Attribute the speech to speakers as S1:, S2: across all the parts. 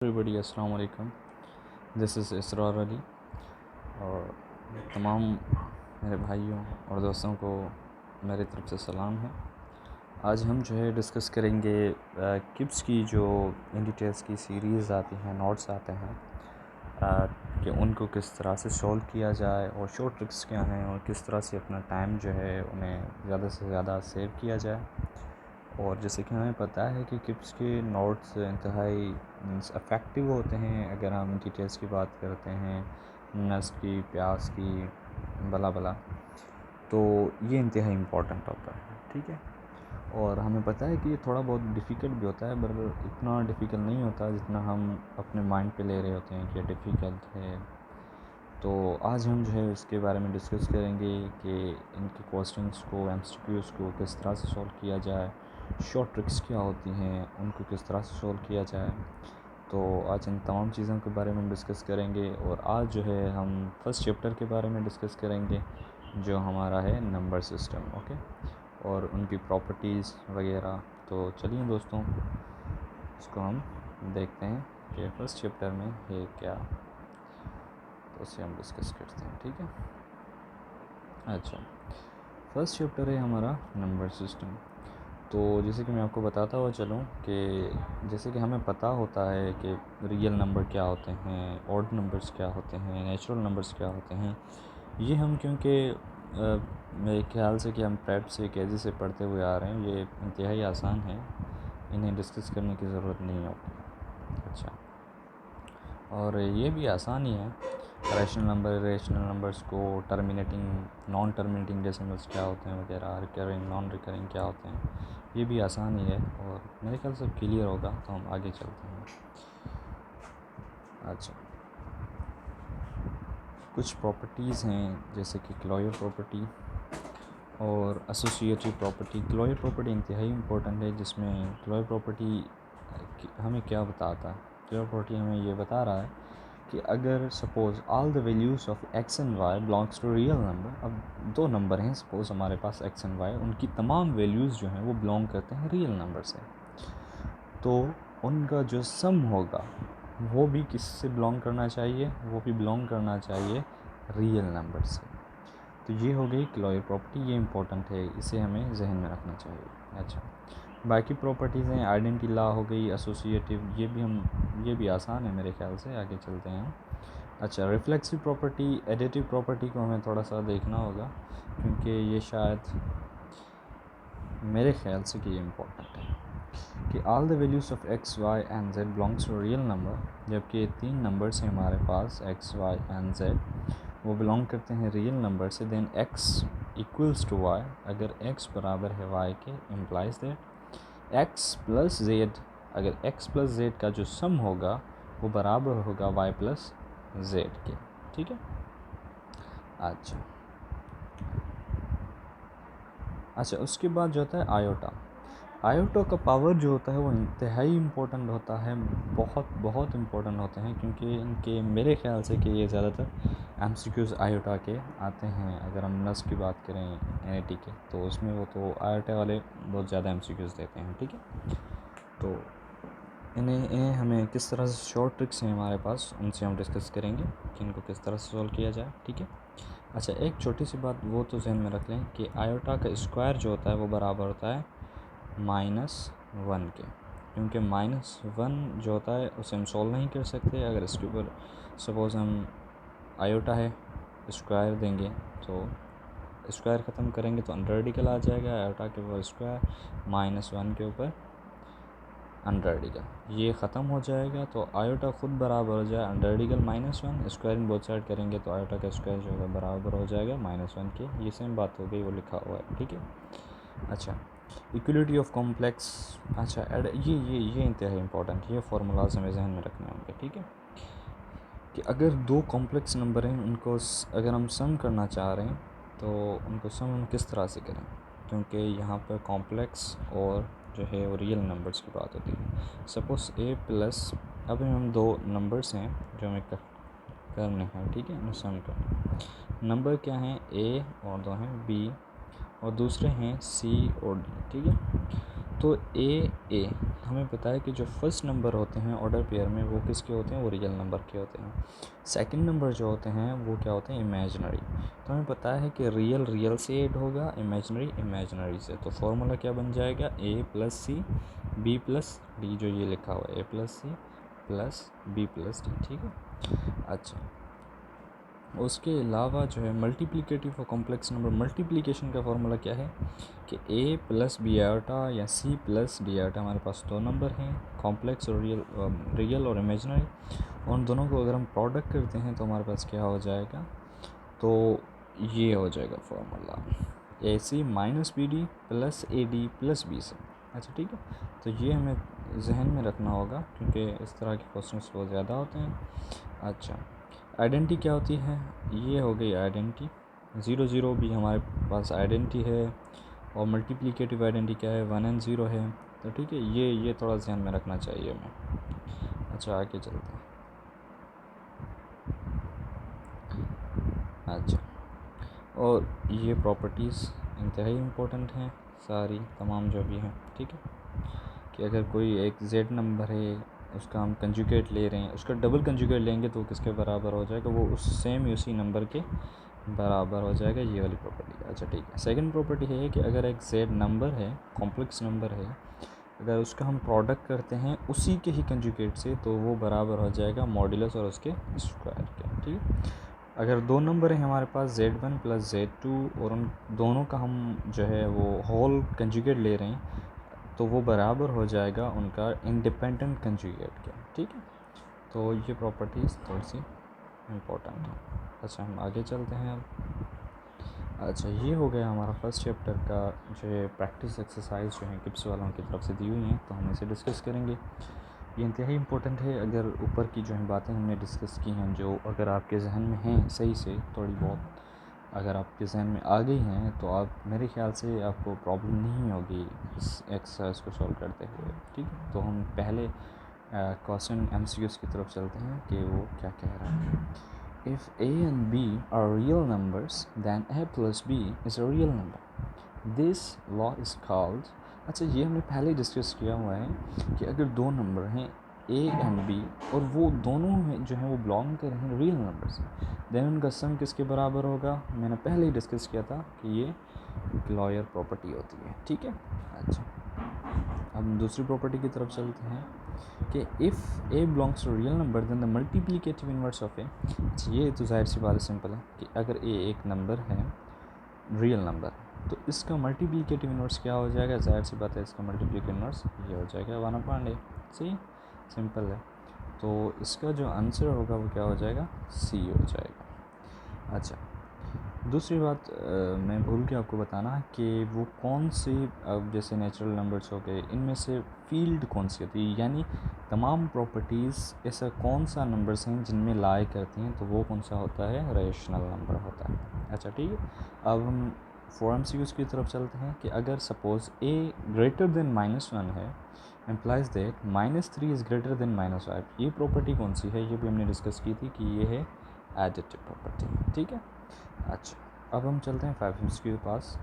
S1: Everybody अस्सलाम वालेकुम। This is इसरार अली और तमाम मेरे भाइयों और दोस्तों को मेरी तरफ़ से सलाम है। आज हम जो है डिस्कस करेंगे किप्स की जो इन डिटेल्स की सीरीज़ आती हैं, नोट्स आते हैं कि उनको किस तरह से सॉल्व किया जाए और शॉर्ट ट्रिक्स क्या हैं और किस तरह से अपना टाइम जो है उन्हें ज़्यादा से ज़्यादा सेव किया जाए। और जैसे कि हमें पता है कि किप्स के नोट्स इंतहाई इफ़ेक्टिव होते हैं अगर हम डिटेल्स की बात करते हैं, नस की, प्यास की, बला बला, तो ये इंतहाई इम्पोर्टेंट होता है, ठीक है। और हमें पता है कि ये थोड़ा बहुत डिफ़िकल्ट भी होता है, पर इतना डिफ़िकल्ट नहीं होता जितना हम अपने माइंड पे ले रहे होते हैं कि डिफ़िकल्ट है। तो आज हम जो है इसके बारे में डिस्कस करेंगे कि इनके क्वेश्चंस को, एमसीक्यूज़ को किस तरह से सॉल्व किया जाए, शॉर्ट ट्रिक्स क्या होती हैं, उनको किस तरह से सॉल्व किया जाए। तो आज इन तमाम चीज़ों के बारे में डिस्कस करेंगे और आज जो है हम फर्स्ट चैप्टर के बारे में डिस्कस करेंगे जो हमारा है नंबर सिस्टम, ओके, और उनकी प्रॉपर्टीज़ वगैरह। तो चलिए दोस्तों, इसको हम देखते हैं कि फर्स्ट चैप्टर में है क्या, तो उसे हम डिस्कस करते हैं, ठीक है। अच्छा, फर्स्ट चैप्टर है हमारा नंबर सिस्टम। तो जैसे कि मैं आपको बताता हुआ चलूँ कि जैसे कि हमें पता होता है कि रियल नंबर क्या होते हैं, ऑड नंबर्स क्या होते हैं, नेचुरल नंबर्स क्या होते हैं। ये हम क्योंकि मेरे ख्याल से कि हम प्रेप से केजी से पढ़ते हुए आ रहे हैं, ये इंतहाई आसान है, इन्हें डिस्कस करने की ज़रूरत नहीं होती। अच्छा, और ये भी आसान ही है, रैशनल नंबर, इरेशनल नंबर्स को टर्मिनेटिंग, नॉन टर्मिनेटिंग डेसिमल्स क्या होते हैं वगैरह, रिकरिंग, नॉन रिकरिंग क्या होते हैं, ये भी आसान ही है और मेरे ख्याल से क्लियर होगा। तो हम आगे चलते हैं। अच्छा, कुछ प्रॉपर्टीज़ हैं जैसे कि क्लोजर प्रॉपर्टी और एसोसिएटिव प्रॉपर्टी। क्लोजर प्रॉपर्टी इंतहाई इम्पोर्टेंट है, जिसमें क्लोजर प्रॉपर्टी हमें क्या बताता है। क्लोजर प्रॉपर्टी हमें ये बता रहा है कि अगर suppose all the values of X and Y belongs to real number, अब दो नंबर हैं सपोज़ हमारे पास एक्स एंड वाई, उनकी तमाम वैल्यूज़ जो हैं वो बिलोंग करते हैं रियल नंबर से, तो उनका जो सम होगा वो भी किससे बिलोंग करना चाहिए, वो भी बिलोंग करना चाहिए रियल नंबर से। तो ये हो गई क्लोजर प्रॉपर्टी, ये इंपॉर्टेंट है, इसे हमें जहन में रखना चाहिए। अच्छा, बाकी प्रॉपर्टीज़ हैं, आइडेंटिटी लॉ हो गई, एसोसिएटिव, ये भी आसान है मेरे ख्याल से। आगे चलते हैं। अच्छा, रिफ्लेक्सिव प्रॉपर्टी, एडिटिव प्रॉपर्टी को हमें थोड़ा सा देखना होगा क्योंकि ये शायद मेरे ख्याल से कि ये इम्पोर्टेंट है कि all the values of X, Y and Z belongs to real number, जबकि तीन नंबर्स हैं हमारे पास एक्स, वाई एंड जेड, वो बिलोंग करते हैं रियल नंबर से। Then X equals to Y, अगर एक्स बराबर है वाई के, implies that X plus Z, अगर एक्स प्लस जेड का जो सम होगा वो बराबर होगा वाई प्लस जेड के, ठीक है। अच्छा, उसके बाद जो होता है आयोटा। आयोटा का पावर जो होता है वो इंतहाई इम्पोर्टेंट होता है, बहुत बहुत इम्पोर्टेंट होते हैं, क्योंकि इनके मेरे ख्याल से कि ये ज़्यादातर एमसीक्यूज़ आयोटा के आते हैं। अगर हम नस की बात करें एनईटी के, तो उसमें वो तो आयोटा वाले बहुत ज़्यादा एमसीक्यूज़ देते हैं, ठीक है। तो इन्हें हमें किस तरह से शॉर्ट ट्रिक्स हैं हमारे पास, उनसे हम डिस्कस करेंगे कि इनको किस तरह से सॉल्व किया जाए, ठीक है। अच्छा, एक छोटी सी बात वो तो जहन में रख लें कि आयोटा का स्क्वायर जो होता है वो बराबर होता है -1 के, क्योंकि -1 जो होता है उसे हम सॉल्व नहीं कर सकते। अगर इसके ऊपर सपोज़ हम आयोटा है स्क्वायर देंगे तो स्क्वायर ख़त्म करेंगे तो अंडर रेडिकल आ जाएगा, आयोटा के ऊपर स्क्वायर, -1 के ऊपर अंडर रेडिकल, ये ख़त्म हो जाएगा। तो आयोटा खुद बराबर हो जाए under radical -1, squaring both side करेंगे तो आयोटा का स्क्वायर जो है बराबर हो जाएगा -1 के। ये सेम बात हो गई, वो लिखा हुआ है, ठीक है। अच्छा, इक्वलिटी ऑफ कॉम्प्लेक्स। अच्छा, ये इंतहाई इंपॉर्टेंट, ये फार्मूलाज हमें जहन में रखने होंगे, ठीक है, कि अगर दो कॉम्प्लेक्स नंबर हैं उनको अगर हम सम करना चाह रहे हैं तो उनको सम हम किस तरह से करें, क्योंकि यहाँ पर कॉम्प्लेक्स और जो है वो रियल नंबर्स की बात होती है। सपोज़ ए प्लस, अब हम दो नंबर्स हैं जो हमें करने हैं, ठीक है, हमें सम करना। नंबर क्या हैं, ए और दो हैं बी और दूसरे हैं सी और डी, ठीक है। तो ए हमें पता है कि जो फर्स्ट नंबर होते हैं ऑर्डर पेयर में वो किसके होते हैं, वो रियल नंबर के होते हैं। सेकंड नंबर जो होते हैं वो क्या होते हैं, इमेजिनरी। तो हमें पता है कि रियल से ऐड होगा, इमेजिनरी से। तो फॉर्मूला क्या बन जाएगा, a plus C B plus D, जो ये लिखा हुआ है a plus C plus B plus D, ठीक है। अच्छा, उसके अलावा जो है मल्टीप्लिकेटिव और कॉम्प्लेक्स नंबर, मल्टीप्लिकेशन का फॉर्मूला क्या है कि a प्लस बी आयोटा या c प्लस डी आयोटा, हमारे पास दो नंबर हैं, कॉम्प्लेक्स और रियल और इमेजिनरी। उन दोनों को अगर हम प्रोडक्ट करते हैं तो हमारे पास क्या हो जाएगा, तो ये हो जाएगा formula A C minus B D plus A D plus B C. अच्छा ठीक है, तो ये हमें जहन में रखना होगा क्योंकि इस तरह के क्वेश्चंस बहुत ज़्यादा होते हैं। अच्छा, आइडेंटिटी क्या होती है, ये हो गई आइडेंटिटी। 0 0 भी हमारे पास आइडेंटिटी है, और मल्टीप्लिकेटिव आइडेंटिटी क्या है, 1 and 0 है। तो ठीक है, ये थोड़ा ध्यान में रखना चाहिए हमें। अच्छा, आगे चलते हैं। अच्छा, और ये प्रॉपर्टीज़ इंतहाई इम्पोर्टेंट हैं सारी तमाम जो भी हैं, ठीक है। कि अगर कोई एक z नंबर है, उसका हम कंजुगेट ले रहे हैं, उसका डबल कंजुगेट लेंगे तो किसके बराबर हो जाएगा, वो उसी नंबर के बराबर हो जाएगा, ये वाली प्रॉपर्टी। अच्छा ठीक है, सेकंड प्रॉपर्टी है कि अगर एक z नंबर है, कॉम्प्लेक्स नंबर है, अगर उसका हम प्रोडक्ट करते हैं उसी के ही कंजुगेट से तो वो बराबर हो जाएगा मॉड्यूलस और उसके स्क्वायर के, ठीक है। अगर दो नंबर है हमारे पास z1 प्लस z2 और उन दोनों का हम जो है वो होल कंजुगेट ले रहे हैं तो वो बराबर हो जाएगा उनका इंडिपेंडेंट कंजुगेट के, ठीक है। तो ये प्रॉपर्टीज़ थोड़ी सी इम्पोर्टेंट है। अच्छा, हम आगे चलते हैं अब। अच्छा, ये हो गया हमारा फर्स्ट चैप्टर का जो है प्रैक्टिस एक्सरसाइज जो है किप्स वालों की तरफ से दी हुई हैं, तो हम इसे डिस्कस करेंगे। ये इंतहाई इम्पोर्टेंट है। अगर ऊपर की जो है बातें हमने डिस्कस की हैं, जो अगर आपके जहन में हैं सही से थोड़ी बहुत, अगर आपके जहन में आ गई हैं तो आप, मेरे ख्याल से आपको प्रॉब्लम नहीं होगी इस एक्सरसाइज को सॉल्व करते हुए, ठीक है। तो हम पहले क्वेश्चन MCQs की तरफ चलते हैं कि वो क्या कह रहा है। If a and b are real numbers, then a plus b is a real number. This law is called, अच्छा ये हमने पहले डिस्कस किया हुआ है कि अगर दो नंबर हैं a and b और वो दोनों जो हैं वो बिलोंग कर रहे हैं रियल नंबर से, देन उनका सम किसके बराबर होगा, मैंने पहले ही डिस्कस किया था कि ये लॉयर प्रॉपर्टी होती है, ठीक है। अच्छा, अब दूसरी प्रॉपर्टी की तरफ चलते हैं कि if a belongs to real number then the multiplicative inverse of a। ये तो जाहिर सी बात सिंपल है कि अगर a एक नंबर है, रियल नंबर, तो इसका मल्टीप्लिकेटिव इनवर्स क्या हो जाएगा, जाहिर सी बात है इसका मल्टीप्लिकेटिव इनवर्स ये हो जाएगा 1/a। सही, सिंपल है। तो इसका जो आंसर होगा वो क्या हो जाएगा, C हो जाएगा। अच्छा, दूसरी बात मैं भूल के आपको बताना कि वो कौन सी, अब जैसे नेचुरल नंबर्स हो गए, इनमें से फील्ड कौन सी होती है, यानी तमाम प्रॉपर्टीज़ ऐसा कौन सा नंबर्स हैं जिनमें लाई करती हैं, तो वो कौन सा होता है, रेशनल नंबर होता है। अच्छा ठीक है, अब हम 4 MCQs की तरफ चलते हैं कि अगर सपोज़ a ग्रेटर देन -1 है, implies that -3 is greater than -5। ये प्रॉपर्टी कौन सी है, ये भी हमने डिस्कस की थी कि ये है एडिटिव प्रॉपर्टी, ठीक है। अच्छा, अब हम चलते हैं 5 MCQ के पास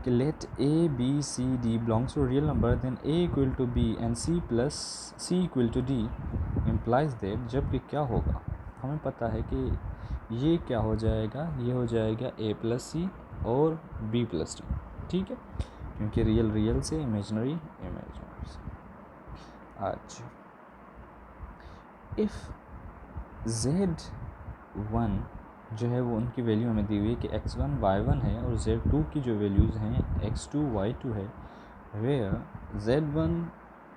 S1: कि let a b c d belongs to real number then a equal to b and c plus c equal to d implies that, जबकि क्या होगा, हमें पता है कि ये क्या हो जाएगा, ये हो जाएगा a प्लस सी और b प्लस डी, ठीक है, क्योंकि रियल से, इमेजनरी से। अच्छा, इफ़ z1 जो है वो उनकी वैल्यू हमें दी हुई है कि x1 y1 है और z2 की जो वैल्यूज़ हैं x2 y2 है, where z1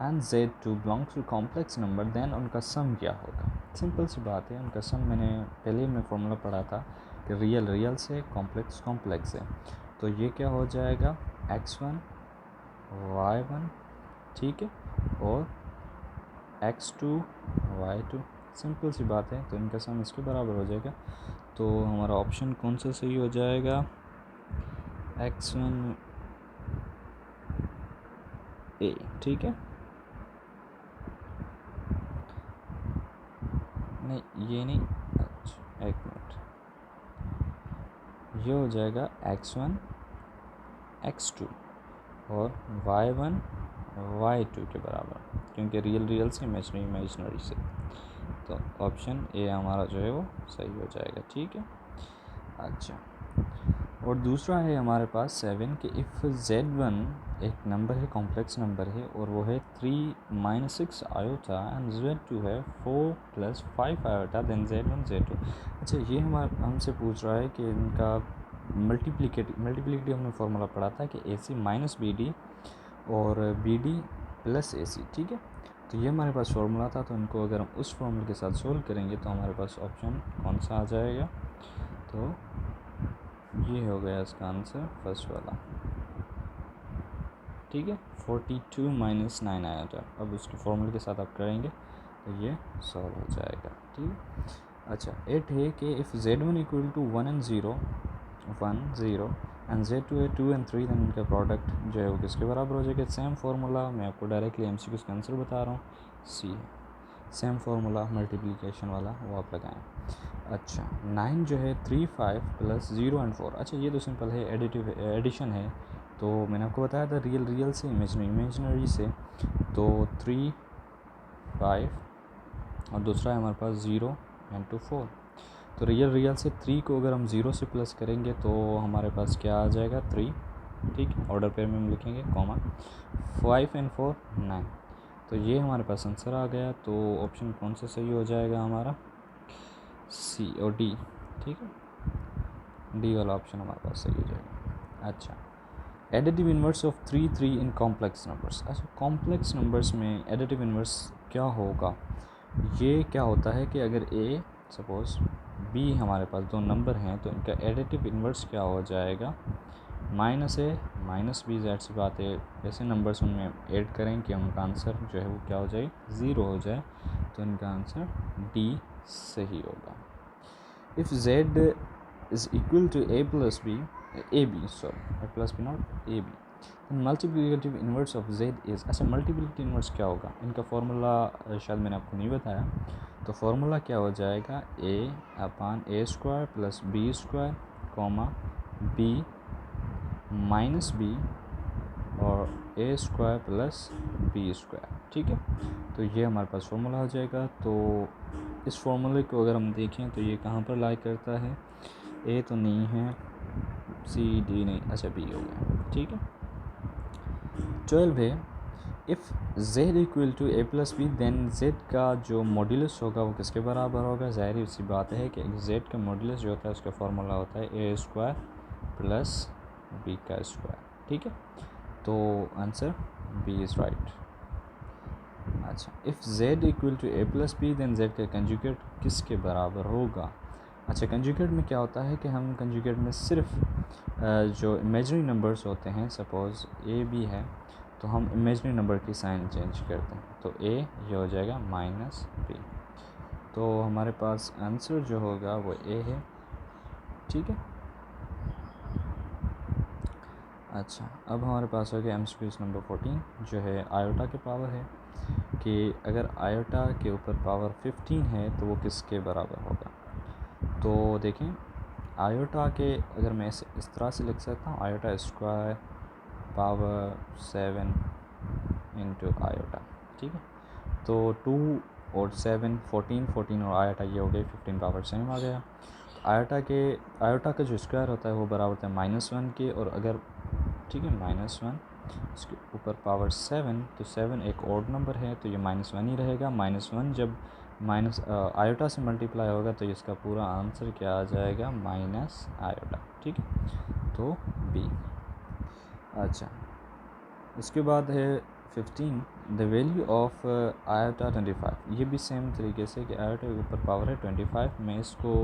S1: and z2 belongs to complex number, then उनका सम क्या होगा। सिंपल सी बात है, उनका सम मैंने पहले में फॉर्मूला पढ़ा था कि रियल से, कॉम्प्लेक्स से, तो ये क्या हो जाएगा x1 y1, ठीक है, और x2 y2, सिंपल सी बात है, तो इनका सम इसके बराबर हो जाएगा। तो हमारा ऑप्शन कौन सा सही हो जाएगा, x1 a, ठीक है। नहीं ये नहीं, अच्छा एक मिनट, ये हो जाएगा x1 x2 और y1 y2 के बराबर, क्योंकि रियल से इमेजनरी से। तो ऑप्शन ए हमारा जो है वो सही हो जाएगा। ठीक है। अच्छा, और दूसरा है हमारे पास 7 कि इफ़ z1 एक नंबर है, कॉम्प्लेक्स नंबर है, और वो है 3 - 6 आयोटा एंड z2 है 4 + 5 आयोटा, देन z1 z2। अच्छा, ये हमसे पूछ रहा है कि इनका मल्टीप्लिकेटिव हमने फार्मूला पढ़ा था कि AC - BD और BD + AC। ठीक है, तो ये हमारे पास फार्मूला था, तो इनको अगर हम उस फार्मूले के साथ सोल्व करेंगे तो हमारे पास ऑप्शन कौन सा आ जाएगा, तो ये हो गया इसका आंसर फर्स्ट वाला। ठीक है, 42 - 9 आया था। अब उसके फॉर्मूले के साथ आप करेंगे तो ये सॉल्व हो जाएगा। ठीक है। अच्छा, 8 है कि if z1 = 1 and 0 and z2 है 2 and 3, देन इनका प्रोडक्ट जो है वो किसके बराबर हो जाएगा। सेम फार्मूला, मैं आपको डायरेक्टली MCQ का आंसर बता रहा हूँ, सी है। सेम फार्मूला मल्टीप्लिकेशन वाला वो आप लगाएं। अच्छा, 9 जो है 3 5 + 0 and 4। अच्छा, ये तो सिंपल है, एडिशन है। तो मैंने आपको बताया था रियल से इमेजनरी से, तो 3 5 और दूसरा है हमारे पास 0 and 4। तो रियल से 3 को अगर हम 0 से प्लस करेंगे तो हमारे पास क्या आ जाएगा, 3। ठीक है, ऑर्डर पेयर में हम लिखेंगे, कॉमा 5 and 4 9। तो ये हमारे पास आंसर आ गया। तो ऑप्शन कौन सा सही हो जाएगा हमारा, सी और डी। ठीक है, डी वाला ऑप्शन हमारे पास सही हो जाएगा। अच्छा, additive inverse of 3 3 in complex numbers. अच्छा, कॉम्प्लेक्स नंबर्स में एडिटिव इन्वर्स क्या होगा, ये क्या होता है कि अगर ए सपोज़ बी हमारे पास दो नंबर हैं, तो इनका एडिटिव इन्वर्स क्या हो जाएगा, -a - b। ज़ाहिर सी बात है, ऐसे नंबर्स उनमें ऐड करें कि उनका आंसर जो है वो क्या हो जाए, 0 हो जाए, तो इनका आंसर डी सही होगा। If z is equal to a plus b not ab, then multiplicative inverse of z is। अच्छा, मल्टीप्लिकेटिव इन्वर्स क्या होगा, इनका फार्मूला शायद मैंने आपको नहीं बताया। तो फार्मूला क्या हो जाएगा, a/a² + b², b - b और a² + b²। ठीक है, तो ये हमारे पास फार्मूला हो जाएगा। तो इस फार्मूले को अगर हम देखें तो ये कहाँ पर लाई करता है, ए तो नहीं है, सी डी नहीं, अच्छा बी हो गया। ठीक है, 12 है, if z = a + b, then z का जो मॉड्यूलस होगा वो किसके बराबर होगा। ज़ाहिर सी बात है कि z का मॉड्यूलस जो होता है उसका फार्मूला होता है a² + b²। ठीक है, तो आंसर बी इज़ राइट। अच्छा, if z = a + b, then z का कंजुगेट किसके बराबर होगा। अच्छा, कंजुगेट में क्या होता है कि हम कंजुगेट में सिर्फ जो इमेजनरी नंबर्स होते हैं, सपोज़ a b है, तो हम इमेजनरी नंबर की साइन चेंज करते हैं, तो a ये हो जाएगा -b। तो हमारे पास आंसर जो होगा वो a है। ठीक है। अच्छा, अब हमारे पास हो गया MCQ नंबर 14, जो है आयोटा के पावर है, कि अगर आयोटा के ऊपर पावर 15 है तो वो किसके बराबर होगा। तो देखें, आयोटा के अगर मैं इस तरह से लिख सकता हूँ, आयोटा² पावर 7 × आयोटा। ठीक है, तो 2 और 7 14 और आयोटा ये हो गए 15 पावर सेम आ गया। आयोटा का जो स्क्वायर होता है वो बराबर होता है -1 के, और अगर ठीक है -1 इसके ऊपर पावर 7, तो 7 एक ऑड नंबर है, तो ये -1 ही रहेगा। -1 जब आयोटा से मल्टीप्लाई होगा तो इसका पूरा आंसर क्या आ जाएगा, -आयोटा। ठीक है, तो बी। अच्छा, इसके बाद है 15, द वैल्यू ऑफ आयोटा 25। ये भी सेम तरीके से कि आयोटा के ऊपर पावर है 25, मैं इसको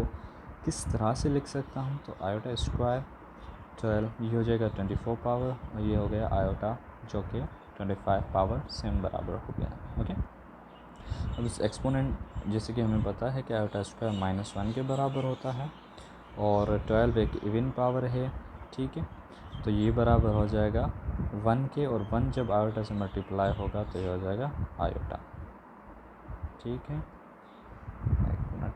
S1: किस तरह से लिख सकता हूँ, तो आयोटा स्क्वायर 12 ये हो जाएगा 24 पावर, और ये हो गया आयोटा जो कि 25 पावर सेम बराबर हो गया। ओके, अब इस एक्सपोनेंट जैसे कि हमें पता है कि आयोटा स्क्वायर -1 के बराबर होता है, और 12 एक इवन पावर है। ठीक है, तो ये बराबर हो जाएगा 1 के, और 1 जब आयोटा से मल्टीप्लाई होगा तो ये हो जाएगा आयोटा। ठीक है, 1 मिनट।